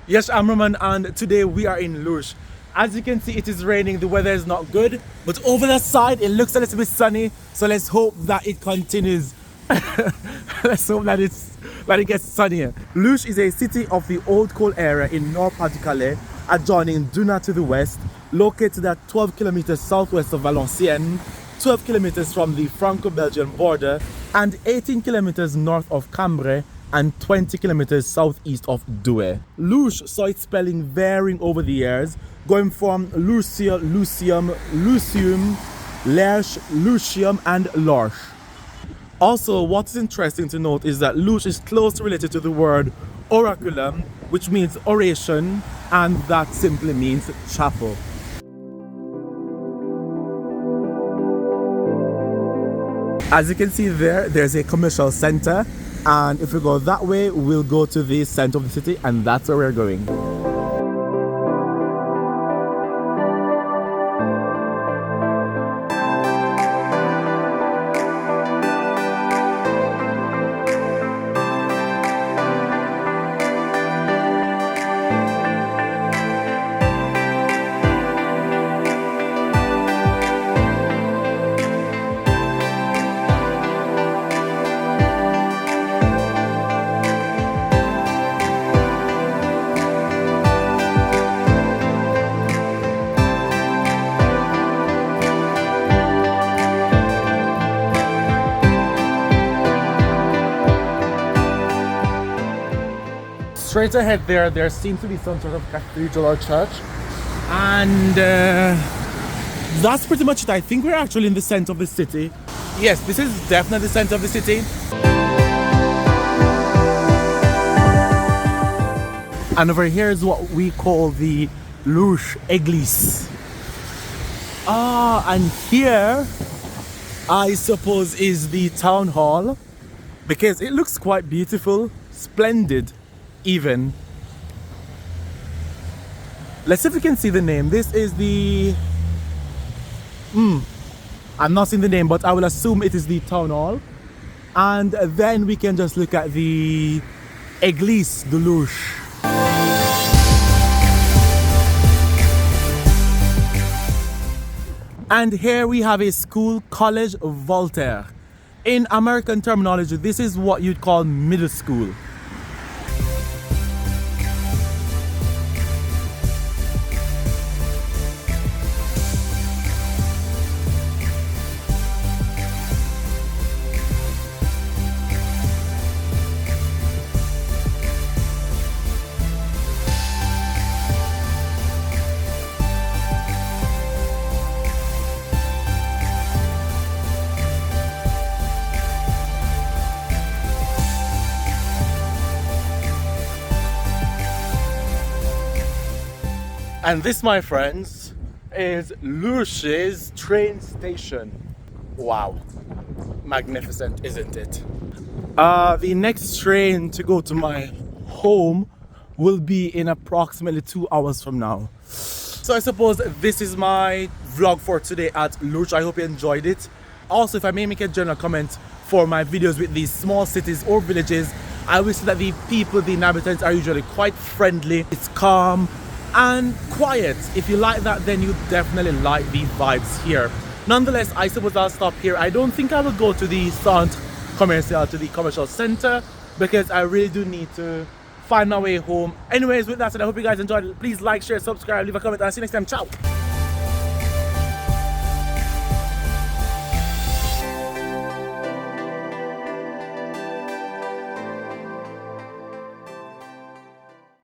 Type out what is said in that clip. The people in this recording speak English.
Yes, I'm Roman and today we are in Lourches. As you can see, it is raining, the weather is not good, but over that side it looks a little bit sunny, so let's hope that it continues. Let's hope that it gets sunnier. Lourches is a city of the old coal area in North Pas-de-Calais, adjoining Duna to the west, located at 12 kilometers southwest of Valenciennes, 12 kilometers from the Franco-Belgian border, and 18 kilometers north of Cambrai, and 20 kilometers southeast of Douai. Lourches saw its spelling varying over the years, going from Lucia, Lucium, Lucium, Lerche, Lucium, and Lourches. Also, what is interesting to note is that Lourches is closely related to the word oraculum, which means oration, and that simply means chapel. As you can see there's a commercial center, and if we go that way, we'll go to the center of the city, and that's where we're going. Straight ahead there seems to be some sort of cathedral or church, and that's pretty much it. I think we're actually in the center of the city. Yes, this is definitely the center of the city. And over here is what we call the Lourches Église. And here I suppose is the town hall, because it looks quite beautiful, splendid even. Let's see if we can see the name. This is the I'm not seeing the name, but I will assume it is the town hall, and then we can just look at the Église de Lourches. And here we have a school, College Voltaire. In American terminology, this is what you'd call middle school. And this, my friends, is Lourches train station. Wow, magnificent, isn't it? The next train to go to my home will be in approximately 2 hours from now. So I suppose this is my vlog for today at Lourches. I hope you enjoyed it. Also, if I may make a general comment for my videos with these small cities or villages, I will say that the people, the inhabitants, are usually quite friendly. It's calm and quiet. If you like that, then you definitely like the vibes here. Nonetheless, I suppose I'll stop here. I don't think I will go to the Centre Commercial, to the commercial center, because I really do need to find my way home. Anyways, with that said, I hope you guys enjoyed it. Please like, share, subscribe, leave a comment, and I'll see you next time. Ciao.